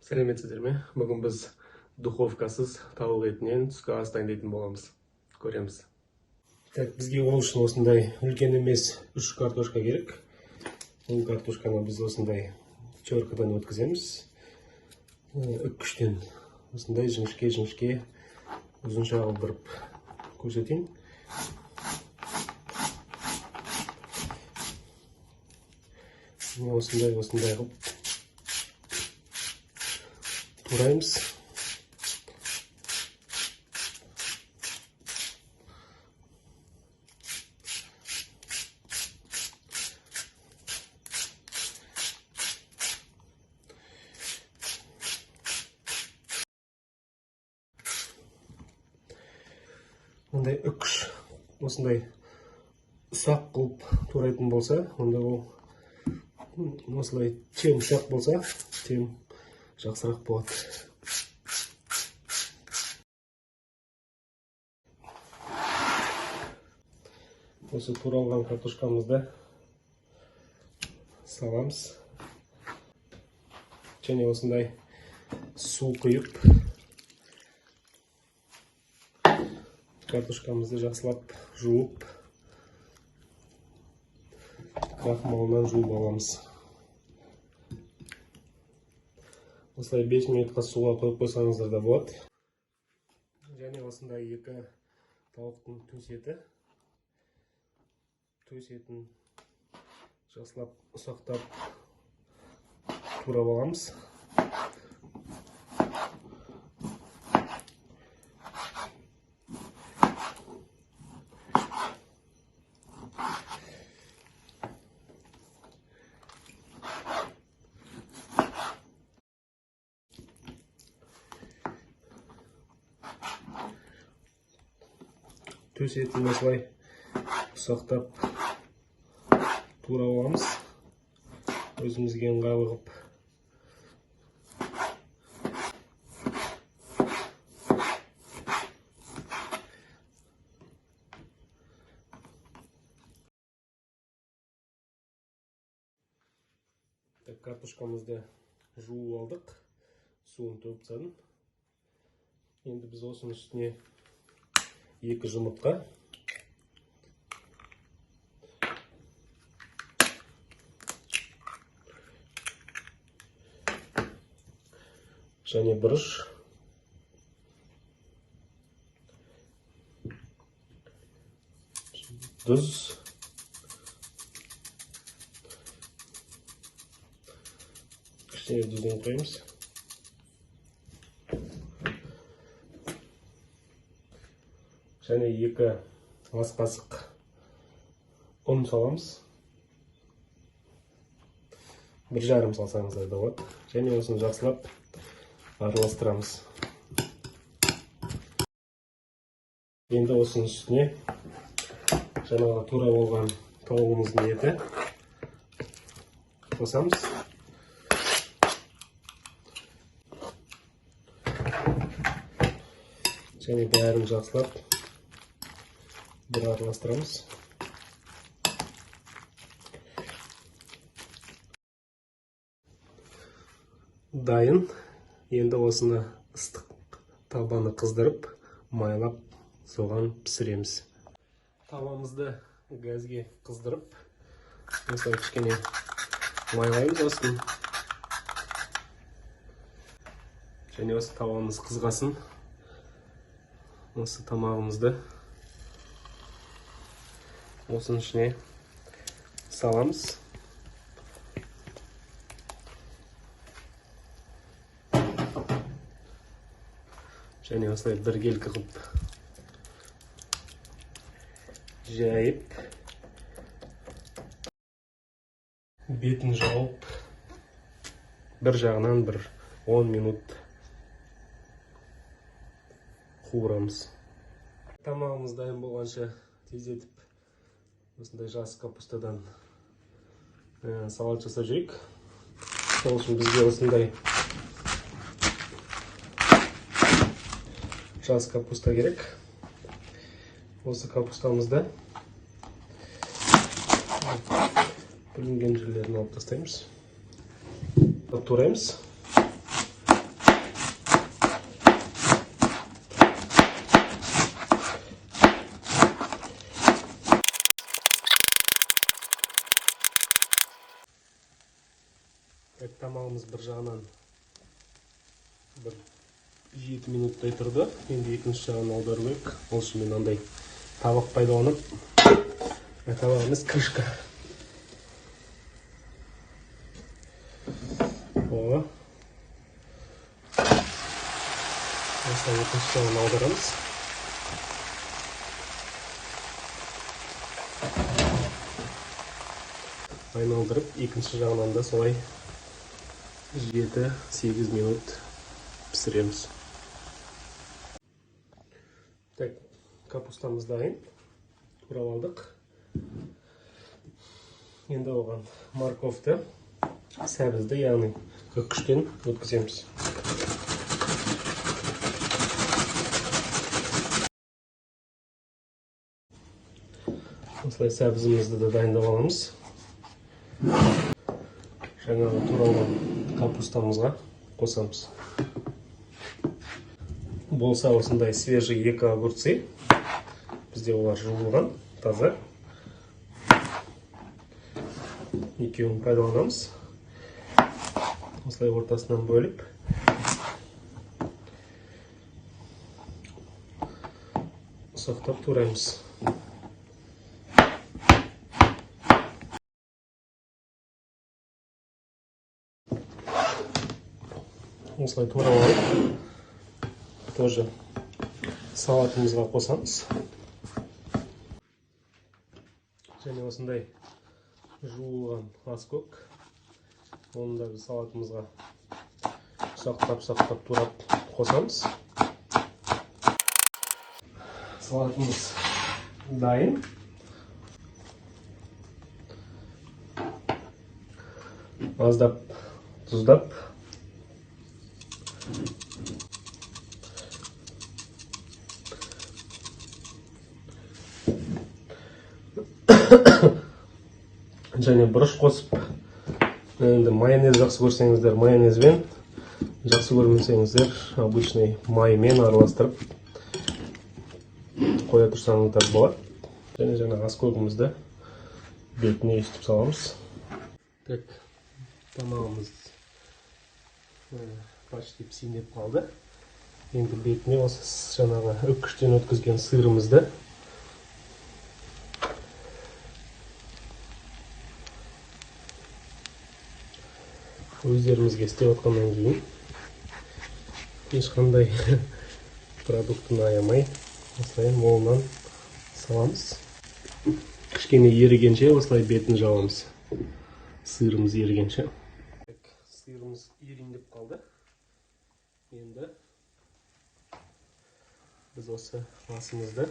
Сәлеметсіздер ме? Бүгін біз духовкасыз тауық етінен түскі ас дайындайтын боламыз. Көреміз. Так, бізге ол үшін осындай үлкен емес 3 картошка керек. Ол картошканы біз осындай теркадан өткіземіз. Үккіштен осындай жіңішке ұзынша қылдырып көрсетейін. Осындай қылып тураймыз. Ондай үкіш осындай ұсақ қылып турайтын болса, онда ол осылай тем ұсақ болса, тем жақсырақ болады. Осы туралған картошкамызды саламыз. Және осындай су құйып, картошкамызды жақсылап жуып, крахмалынан жуып аламыз. Осылай 5 минутқа суға қойып қойсаңыздар да болады. Және осындай 2 тауықтың төс етін жақсылап ұсақтап турап аламыз. Төс етін осылай ұсақтап турап аламыз. Өзімізге ыңғайлы қылып. Картошкамызды жуып алдық. Суын төгіп тастадым. Енді біз осының үстіне 2 жұмыртқа, және бұрыш, тұз, кішкене тұздан қойымыз. Және 2 ас қасық ұн саламыз. 1,5 салсаңыздар да болады. Және осыны жақсылап араластырамыз. Енді осының үстіне жаңағы тура болған тауығымыздың еті қосамыз. Және бәрін жақсылап бір араластырамыз. Дайын. Енді осыны ыстық табаны қыздырып, майлап, соған пісіреміз. Табамызды газге қыздырып, осылай кішкене майлаймыз осын. Және осы табамыз қызғасын. Осы тамағымызды осының ішіне саламыз. Және осылай біркелкі қылып жайып, бетін жауып, бір жағынан 10 минут қуырамыз. Тамағымыз дайын болғанша тездетіп, осындай жас капустадан салат жасап жейік. Сол үшін бізге осындай жас капуста керек. Осы капустамызды бүлінген жерлерін алып тастаймыз. Тураймыз. тамағымыз бір жағынан бір 7 минуттай тұрды. Енді екінші жағын аудару керек. Ол үшін мен андай табақ пайдаланып, табағымыз крышка. О. Осылай екінші жағын аударамыз. Айналдырып, екінші жағынан да солай 7-8 минут пісіреміз. Так, капустамыз дайын. Турап алдық. Енді оған морковты, сәбізді, яғни үккіштен өткіземіз. Осылай сәбізімізді де дайындап аламыз. Жаңағы туралған капустамызға қосамыз. Болса осындай свежий 2 огурцы. Бізде олар жуылған, таза. Екеуін пайдаланамыз. Осылай ортасынан бөліп. Ұсақтап тураймыз. Осылай турап алып, тоже салатымызға қосамыз. Және осындай жуылған аскөк. Оны да біз салатымызға ұсақтап турап қосамыз. Салатымыз дайын. Аздап тұздап. Және бұрыш қосып, енді майонез жақсы көрсеңіздер майонезбен, жақсы көрмесеңіздер обычный маймен араластырып қоя тұрсаңыздар болады. Және жаңа аскөгімізді бетіне үстіп саламыз. Так, тамағымыз почти пісіп қалды. Енді бетіне осы жаңағы үккіштен өткізген сырымызды өздерімізге істеп отқаннан кейін ешқандай продуктын аямай осылай молынан саламыз. Кішкене ерігенше осылай бетін жауамыз. Сырымыз ерігенше. Сырымыз еріндеп қалды. Енді біз осы асымызды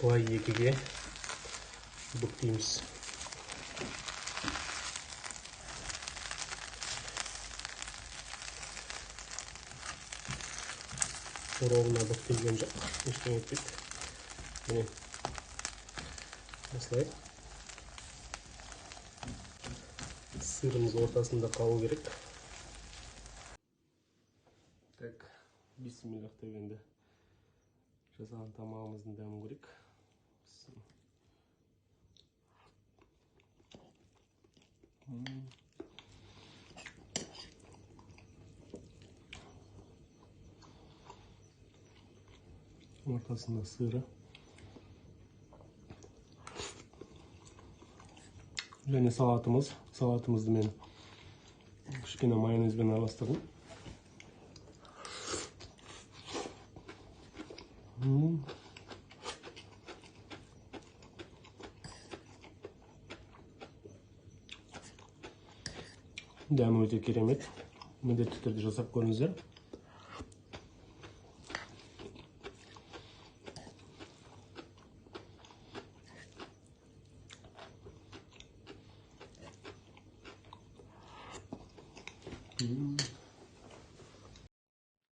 былай екіге бүктейміз. Ровно бүктелген жоқ, ештеңе етпейді. Міне осылай сырымыз ортасында қалу керек. Так, бисмиллах деп енді жасаған тамағымыздың дәмін көрейік. Ортасында сыры. Және салатымызды мен кішкене майонезбен араластырдым. Дәмі өте керемет. Міндетті түрде жасап көріңіздер.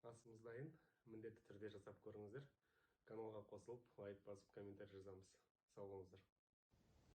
Асымыз дайын, міндетті түрде жасап көріңіздер. Каналға қосылып, лайк басып, комментарий жазамыз. Сау болыңыздар.